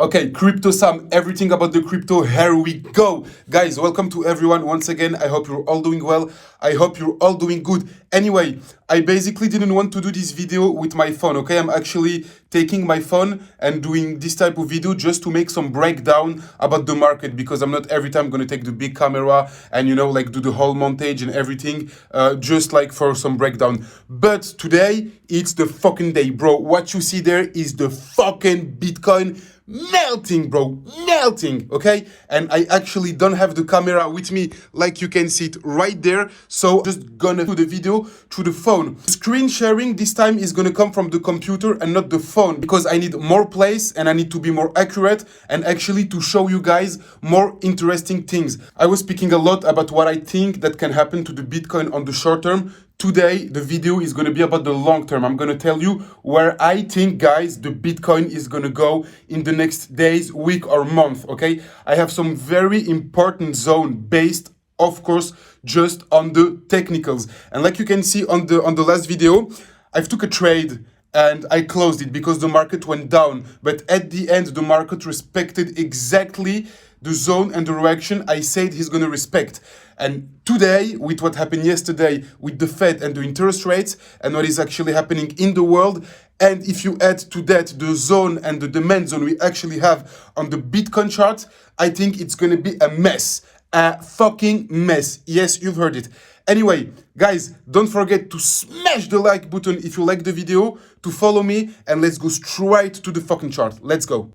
Okay, Crypto Sam, everything about the crypto, here we go. Guys, welcome to everyone once again. I hope you're all doing well. I hope you're all doing good. Anyway, I basically didn't want to do this video with my phone, okay? I'm actually taking my phone and doing this type of video just to make some breakdown about the market, because I'm not every time gonna take the big camera and, you know, like do the whole montage and everything, just like for some breakdown. But today, it's the fucking day, bro. What you see there is the fucking Bitcoin melting, bro, melting. Okay, and I actually don't have the camera with me, like you can see it right there, so just gonna do the video through the phone. Screen sharing this time is gonna come from the computer and not the phone, because I need more place and I need to be more accurate and actually to show you guys more interesting things. I was speaking a lot about what I think that can happen to the Bitcoin on the short term. Today, the video is going to be about the long term. I'm going to tell you where I think, guys, the Bitcoin is going to go in the next days, week, or month, okay? I have some very important zone based, of course, just on the technicals. And like you can see on the last video, I've took a trade and I closed it because the market went down. But at the end, the market respected exactly the zone and the direction I said he's going to respect. And today, with what happened yesterday with the Fed and the interest rates and what is actually happening in the world, and if you add to that the zone and the demand zone we actually have on the Bitcoin chart, I think it's going to be a mess. A fucking mess. Yes, you've heard it. Anyway, guys, don't forget to smash the like button if you like the video, to follow me, and let's go straight to the fucking chart. Let's go.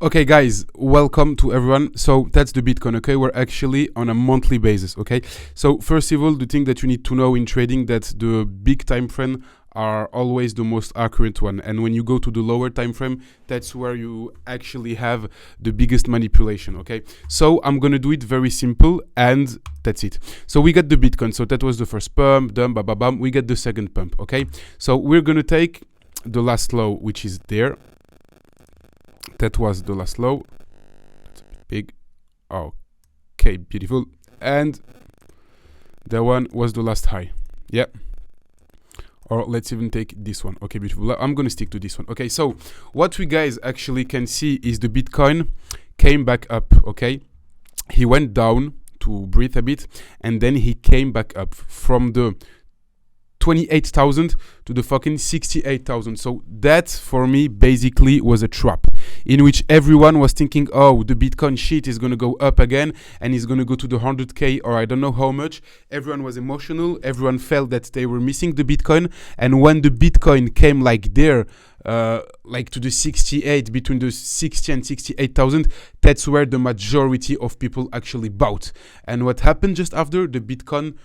Okay, guys, welcome to everyone. So that's the Bitcoin, okay? We're actually on a monthly basis, okay? So first of all, the thing that you need to know in trading, that the big time frame are always the most accurate one. And when you go to the lower time frame, that's where you actually have the biggest manipulation, okay? So I'm gonna do it very simple, and that's it. So we got the Bitcoin. So that was the first pump, done, bam, bam, bam. We get the second pump, okay? So we're gonna take the last low, which is there. That was the last low. That's a bit big. Okay, beautiful. And that one was the last high. Yeah. Or let's even take this one. Okay, beautiful. I'm going to stick to this one. Okay, so what we guys actually can see is the Bitcoin came back up, okay? He went down to breathe a bit, and then he came back up from the 28,000 to the fucking 68,000. So that for me basically was a trap in which everyone was thinking, oh, the Bitcoin shit is going to go up again and is going to go to the 100K or I don't know how much. Everyone was emotional. Everyone felt that they were missing the Bitcoin. And when the Bitcoin came like there, like to the 68, between the 60 and 68,000, that's where the majority of people actually bought. And what happened just after? The Bitcoin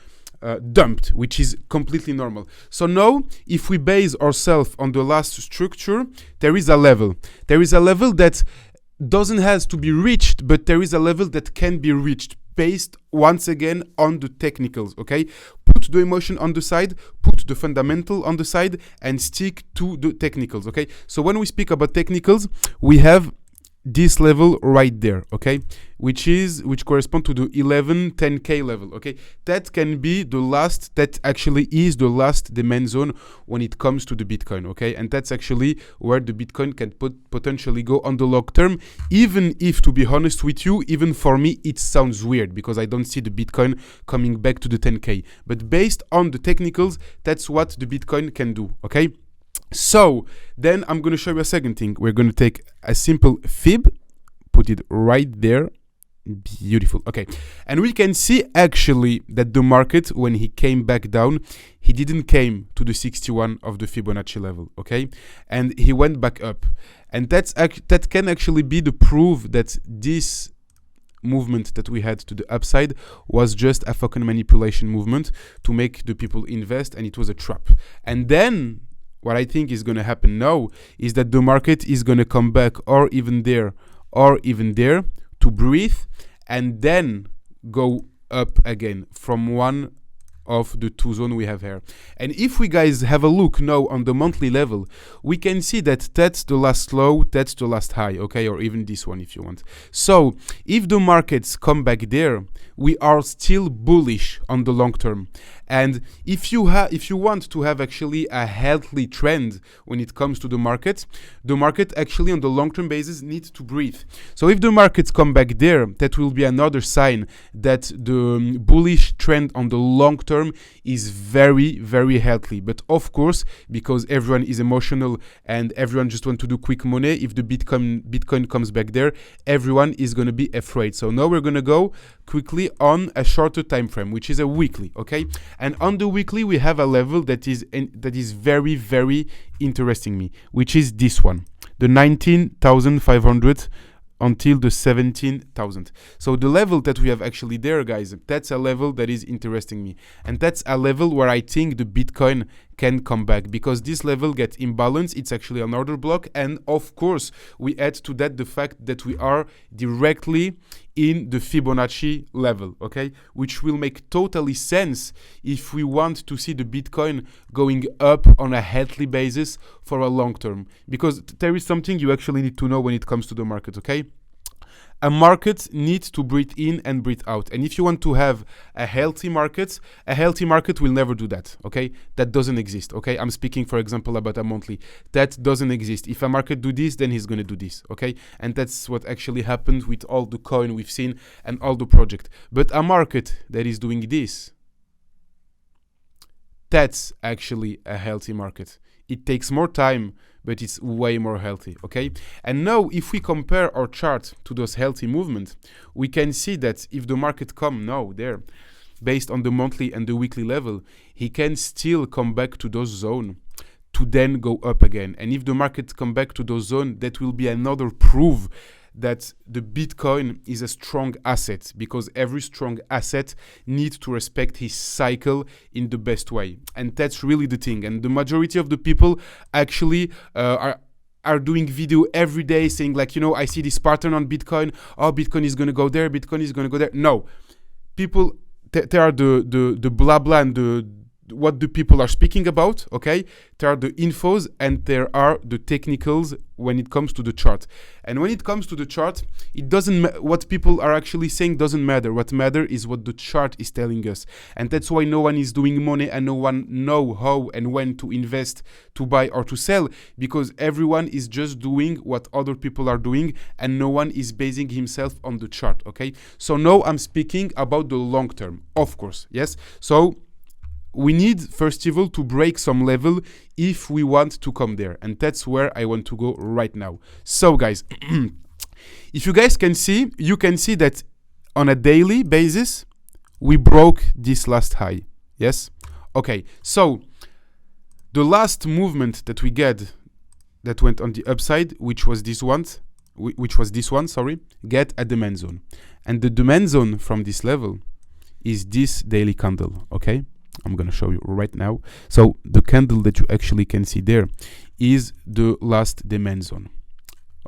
dumped, which is completely normal. So now, if we base ourselves on the last structure, there is a level. There is a level that doesn't have to be reached, but there is a level that can be reached based once again on the technicals, okay? Put the emotion on the side, put the fundamental on the side, and stick to the technicals, okay? So when we speak about technicals, we have this level right there, okay, which correspond to the 10K level, okay? That can be the last, that actually is the last demand zone when it comes to the Bitcoin, okay? And that's actually where the Bitcoin can potentially go on the long term, even if, to be honest with you, even for me, it sounds weird because I don't see the Bitcoin coming back to the 10K. But based on the technicals, that's what the Bitcoin can do, okay? So then I'm going to show you a second thing. We're going to take a simple fib, put it right there. Beautiful. Okay. And we can see actually that the market, when he came back down, he didn't came to the 61 of the Fibonacci level. Okay. And he went back up. And that can actually be the proof that this movement that we had to the upside was just a fucking manipulation movement to make the people invest, and it was a trap. And then what I think is going to happen now is that the market is going to come back or even there to breathe and then go up again from one of the two zone we have here. And if we guys have a look now on the monthly level, we can see that that's the last low, that's the last high, okay, or even this one if you want. So if the markets come back there, we are still bullish on the long term. And if you want to have actually a healthy trend when it comes to the market actually on the long-term basis needs to breathe. So if the markets come back there, that will be another sign that the bullish trend on the long term is very, very healthy. But of course, because everyone is emotional and everyone just want to do quick money, if the Bitcoin comes back there, everyone is going to be afraid. So now we're going to go quickly on a shorter time frame, which is a weekly, okay? And on the weekly, we have a level that is very, very interesting me, which is this one, the 19,500 until the 17,000. So the level that we have actually there, guys, that's a level that is interesting me. And that's a level where I think the Bitcoin can come back, because this level gets imbalanced. It's actually an order block. And of course, we add to that the fact that we are directly in the Fibonacci level, okay? Which will make totally sense if we want to see the Bitcoin going up on a healthy basis for a long term. Because there is something you actually need to know when it comes to the market, okay? A market needs to breathe in and breathe out. And if you want to have a healthy market will never do that, okay? That doesn't exist, okay? I'm speaking, for example, about a monthly. That doesn't exist. If a market do this, then he's going to do this, okay? And that's what actually happened with all the coin we've seen and all the project. But a market that is doing this, that's actually a healthy market. It takes more time, but it's way more healthy, okay? And now, if we compare our chart to those healthy movements, we can see that if the market come now there, based on the monthly and the weekly level, he can still come back to those zone to then go up again. And if the market come back to those zone, that will be another proof that the Bitcoin is a strong asset, because every strong asset needs to respect his cycle in the best way. And that's really the thing. And the majority of the people actually are doing video every day saying like, you know, I see this pattern on Bitcoin. Oh, Bitcoin is going to go there. Bitcoin is going to go there. No, people, there are the blah blah and what the people are speaking about, okay? There are the infos and there are the technicals when it comes to the chart. And when it comes to the chart, it doesn't what people are actually saying doesn't matter. What matters is what the chart is telling us. And that's why no one is doing money and no one know how and when to invest, to buy or to sell, because everyone is just doing what other people are doing and no one is basing himself on the chart, okay? So now I'm speaking about the long term, of course, yes? So we need, first of all, to break some level if we want to come there. And that's where I want to go right now. So, guys, if you guys can see, you can see that on a daily basis, we broke this last high. Yes? Okay, so the last movement that we get that went on the upside, which was this one, get a demand zone. And the demand zone from this level is this daily candle, okay? I'm going to show you right now. So the candle that you actually can see there is the last demand zone,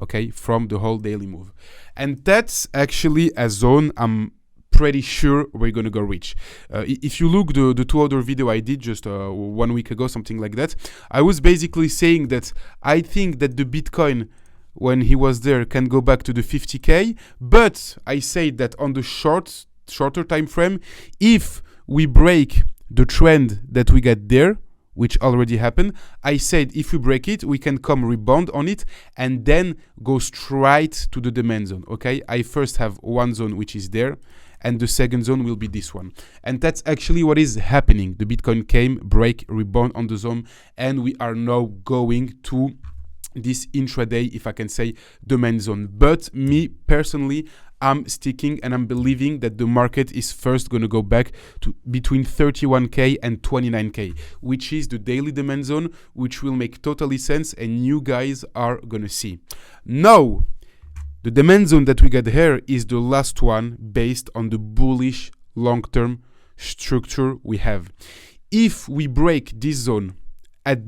okay, from the whole daily move. And that's actually a zone I'm pretty sure we're going to go reach. If you look the two other video I did just 1 week ago, something like that, I was basically saying that I think that the Bitcoin, when he was there, can go back to the 50K. But I say that on the shorter time frame, if we break the trend that we get there, which already happened, I said if we break it, we can come rebound on it and then go straight to the demand zone, okay? I first have one zone which is there, and the second zone will be this one. And that's actually what is happening. The Bitcoin came, break, rebound on the zone, and we are now going to this intraday, if I can say, demand zone. But me personally, I'm sticking and I'm believing that the market is first going to go back to between 31K and 29K, which is the daily demand zone, which will make totally sense and you guys are going to see. Now, the demand zone that we get here is the last one based on the bullish long-term structure we have. If we break this zone at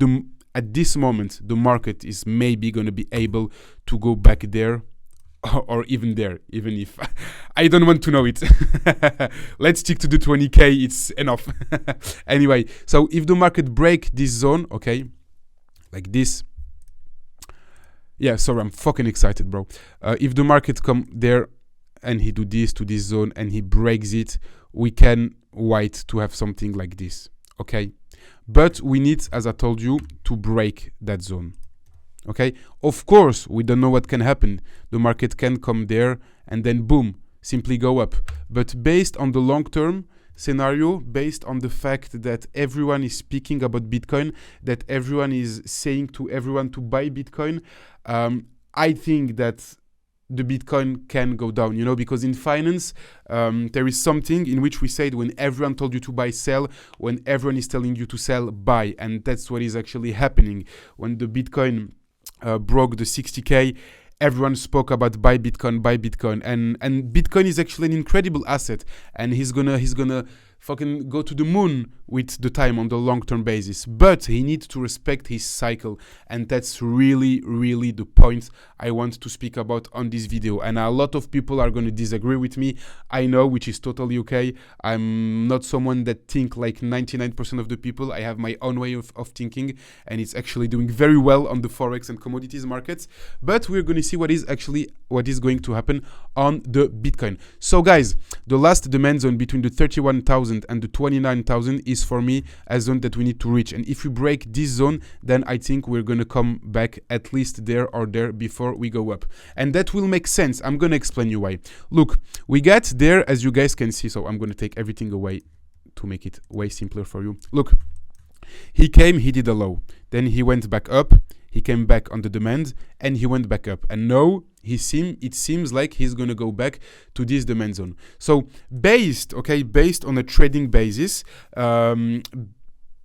this moment, the market is maybe going to be able to go back there or even there, even if I don't want to know it. Let's stick to the 20k, it's enough. Anyway, so if the market break this zone, okay, like this, yeah, sorry, I'm fucking excited, bro. If the market come there and he do this to this zone and he breaks it, we can wait to have something like this, okay? But we need, as I told you, to break that zone. Okay, of course, we don't know what can happen. The market can come there and then boom, simply go up. But based on the long-term scenario, based on the fact that everyone is speaking about Bitcoin, that everyone is saying to everyone to buy Bitcoin, I think that the Bitcoin can go down, you know, because in finance, there is something in which we said when everyone told you to buy, sell, when everyone is telling you to sell, buy. And that's what is actually happening. When the Bitcoin broke the 60k, everyone spoke about buy Bitcoin, and Bitcoin is actually an incredible asset, and he's gonna fucking go to the moon with the time on the long-term basis. But he needs to respect his cycle, and that's really the point I want to speak about on this video. And a lot of people are going to disagree with me, I know, which is totally okay. I'm not someone that think like 99% of the people. I have my own way of thinking, and it's actually doing very well on the forex and commodities markets. But we're going to see what is going to happen on the Bitcoin. So guys, the last demand zone between the 31,000 and the 29,000 is for me a zone that we need to reach. And if we break this zone, then I think we're going to come back at least there or there before we go up. And that will make sense. I'm going to explain you why. Look, we get there, as you guys can see. So I'm going to take everything away to make it way simpler for you. Look, he came, he did a low. Then he went back up. He came back on the demand and he went back up. And now it seems like he's going to go back to this demand zone. So based on a trading basis,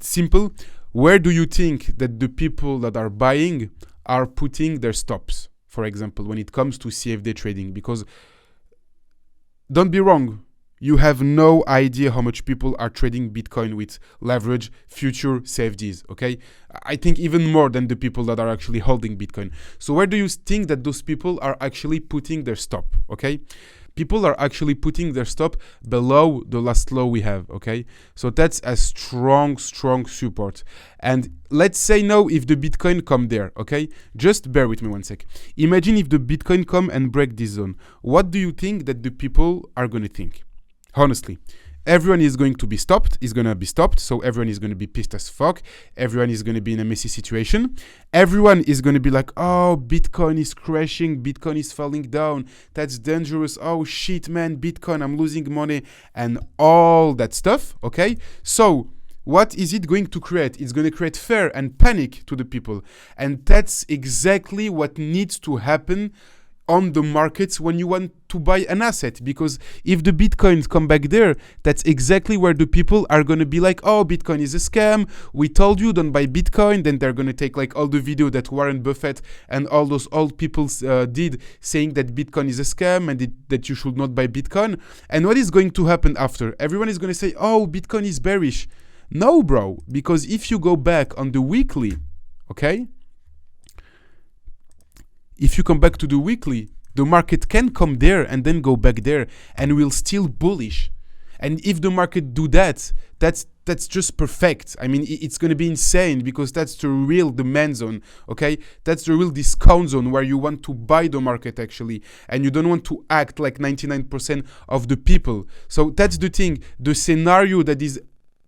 simple, where do you think that the people that are buying are putting their stops, for example, when it comes to CFD trading? Because don't be wrong, you have no idea how much people are trading Bitcoin with leverage future CFDs, okay? I think even more than the people that are actually holding Bitcoin. So where do you think that those people are actually putting their stop, okay? People are actually putting their stop below the last low we have, okay? So that's a strong support. And let's say now if the Bitcoin come there, okay? Just bear with me one sec. Imagine if the Bitcoin come and break this zone. What do you think that the people are going to think? Honestly, everyone is going to be stopped, so everyone is going to be pissed as fuck, everyone is going to be in a messy situation, everyone is going to be like, oh, Bitcoin is crashing, Bitcoin is falling down, that's dangerous, oh shit man, Bitcoin, I'm losing money, and all that stuff, okay? So what is it going to create? It's going to create fear and panic to the people, and that's exactly what needs to happen on the markets when you want to buy an asset. Because if the Bitcoins come back there, that's exactly where the people are going to be like, oh, Bitcoin is a scam, we told you don't buy Bitcoin. Then they're going to take like all the video that Warren Buffett and all those old people did saying that Bitcoin is a scam and that you should not buy Bitcoin. And what is going to happen after? Everyone is going to say, oh, Bitcoin is bearish. No, bro, because if you go back on the weekly, okay, if you come back to the weekly, the market can come there and then go back there and we'll still bullish. And if the market do that, that's just perfect. I mean, it's going to be insane because that's the real demand zone, okay? That's the real discount zone where you want to buy the market actually, and you don't want to act like 99% of the people. So that's the thing. The scenario that is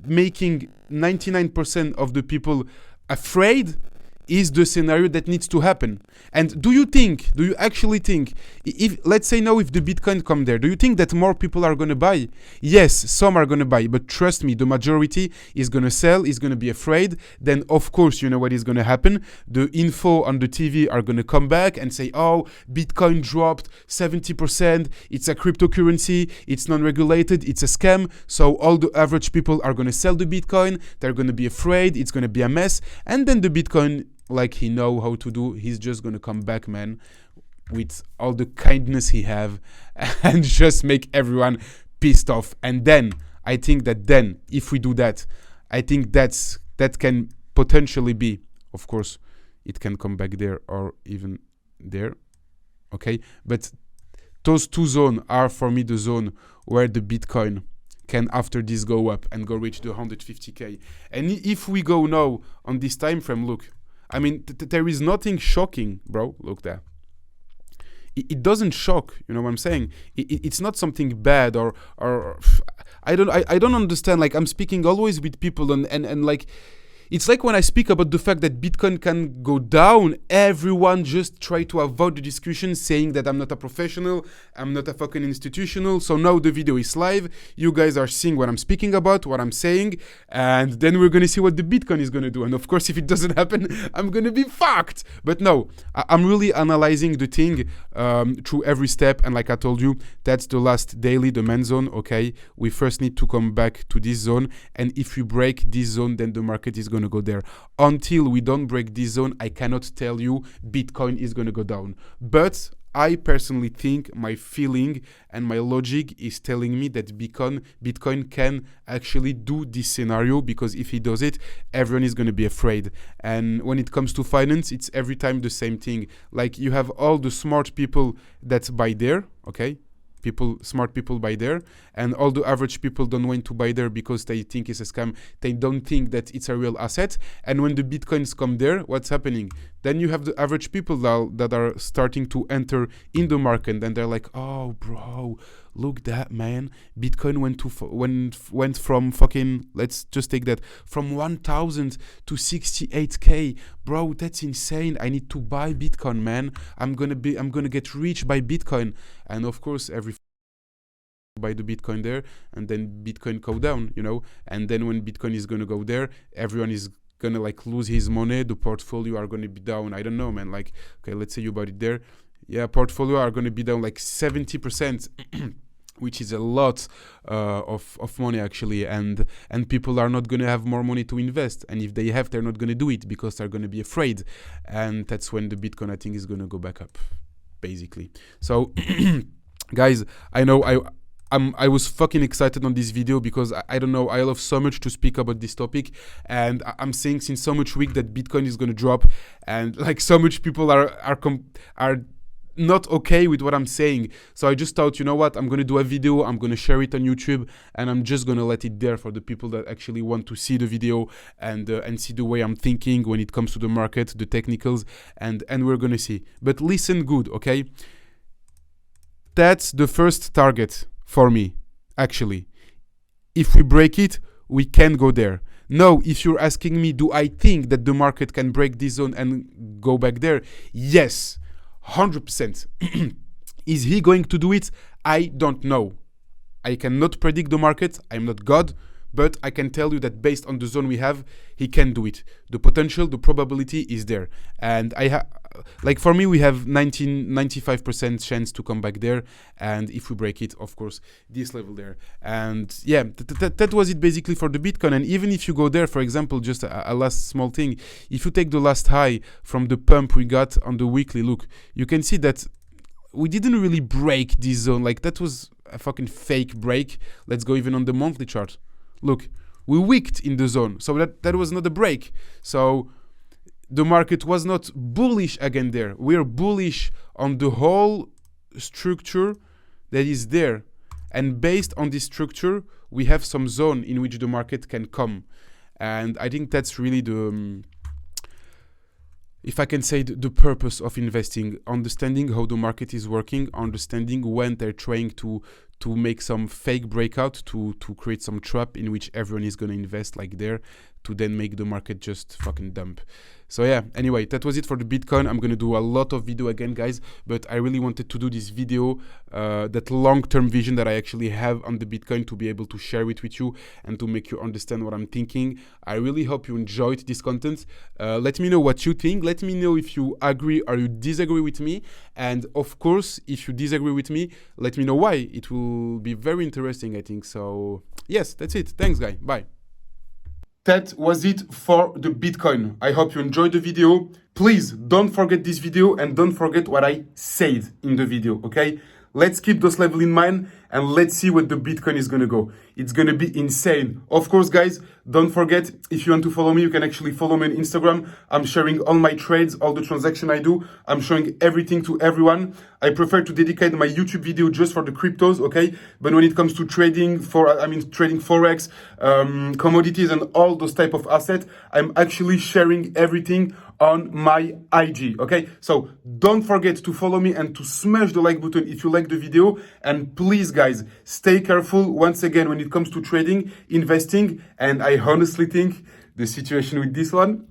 making 99% of the people afraid is the scenario that needs to happen. And do you actually think, if let's say now if the Bitcoin come there, do you think that more people are going to buy? Yes, some are going to buy, but trust me, the majority is going to sell, is going to be afraid. Then of course, you know what is going to happen. The info on the TV are going to come back and say, oh, Bitcoin dropped 70%, it's a cryptocurrency, it's non-regulated, it's a scam. So all the average people are going to sell the Bitcoin, they're going to be afraid, it's going to be a mess. And then the Bitcoin, like he know how to do, he's just gonna come back, man, with all the kindness he have and just make everyone pissed off. And then I think that then if we do that, I think that can potentially be, of course, it can come back there or even there, okay? But those two zones are for me the zone where the Bitcoin can after this go up and go reach the 150k. And if we go now on this time frame, look, I mean, there is nothing shocking, bro. Look there. It doesn't shock, you know what I'm saying? It's not something bad or I don't understand. Like, I'm speaking always with people and like, it's like when I speak about the fact that Bitcoin can go down, everyone just try to avoid the discussion, saying that I'm not a professional, I'm not a fucking institutional. So now the video is live. You guys are seeing what I'm speaking about, what I'm saying, and then we're gonna see what the Bitcoin is gonna do. And of course, if it doesn't happen, I'm gonna be fucked. But no, I'm really analyzing the thing through every step. And like I told you, that's the last daily, the main zone. Okay, we first need to come back to this zone, and if we break this zone, then the market is gonna go there. Until we don't break this zone, I cannot tell you Bitcoin is gonna go down. But I personally think, my feeling and my logic is telling me that Bitcoin can actually do this scenario, because if he does it, everyone is going to be afraid. And when it comes to finance, it's every time the same thing. Like, you have all the smart people that buy there, okay? Smart people buy there, and all the average people don't want to buy there because they think it's a scam. They don't think that it's a real asset. And when the Bitcoins come there, what's happening? Then you have the average people that are starting to enter in the market, and they're like, oh, bro, look that, man. Bitcoin went from fucking, let's just take that, from 1,000 to 68k. Bro, that's insane. I need to buy Bitcoin, man. I'm gonna get rich by Bitcoin. And of course, buy the Bitcoin there, and then Bitcoin go down, you know. And then when Bitcoin is gonna go there, everyone is gonna like lose his money. The portfolio are gonna be down. I don't know, man. Like, okay, let's say you bought it there. Yeah, portfolio are gonna be down like 70%. Which is a lot of money actually, and people are not going to have more money to invest, and if they have, they're not going to do it because they're going to be afraid, and that's when the Bitcoin, I think, is going to go back up, basically. So guys, I know I was fucking excited on this video because I don't know, I love so much to speak about this topic, and I'm saying since so much week that Bitcoin is going to drop, and like so much people are not okay with what I'm saying. So I just thought, you know what, I'm going to do a video, I'm going to share it on YouTube, and I'm just going to let it there for the people that actually want to see the video and see the way I'm thinking when it comes to the market, the technicals, and we're going to see. But listen good, okay? That's the first target for me, actually. If we break it, we can go there. Now, if you're asking me, do I think that the market can break this zone and go back there? Yes. 100%. Is he going to do it? I don't know. I cannot predict the market. I'm not God, but I can tell you that based on the zone we have, he can do it. The potential, the probability is there. And like for me, we have 95% chance to come back there. And if we break it, of course, this level there. And yeah, that was it basically for the Bitcoin. And even if you go there, for example, just a last small thing, if you take the last high from the pump we got on the weekly, look, you can see that we didn't really break this zone. Like, that was a fucking fake break. Let's go even on the monthly chart. Look, we wicked in the zone. So that was not a break. So the market was not bullish again there. We're bullish on the whole structure that is there. And based on this structure, we have some zone in which the market can come. And I think that's really the, if I can say, the purpose of investing. Understanding how the market is working, understanding when they're trying to make some fake breakout, to create some trap in which everyone is going to invest like there, to then make the market just fucking dump. So yeah, anyway, that was it for the Bitcoin. I'm going to do a lot of video again, guys, but I really wanted to do this video, that long-term vision that I actually have on the Bitcoin, to be able to share it with you and to make you understand what I'm thinking. I really hope you enjoyed this content. Let me know what you think. Let me know if you agree or you disagree with me. And of course, if you disagree with me, let me know why. It will be very interesting, I think. So yes, that's it. Thanks, guys. Bye. That was it for the Bitcoin. I hope you enjoyed the video. Please don't forget this video and don't forget what I said in the video, okay? let's keep those levels in mind and let's see what the Bitcoin is gonna go. It's gonna be insane. Of course, guys, don't forget, if you want to follow me, you can actually follow me on Instagram. I'm sharing all my trades, all the transactions I do. I'm showing everything to everyone. I prefer to dedicate my YouTube video just for the cryptos, okay? But when it comes to trading, trading Forex, commodities and all those type of assets, I'm actually sharing everything on my IG, okay? So don't forget to follow me and to smash the like button if you like the video. And please, guys, stay careful once again when it comes to trading, investing, and I honestly think the situation with this one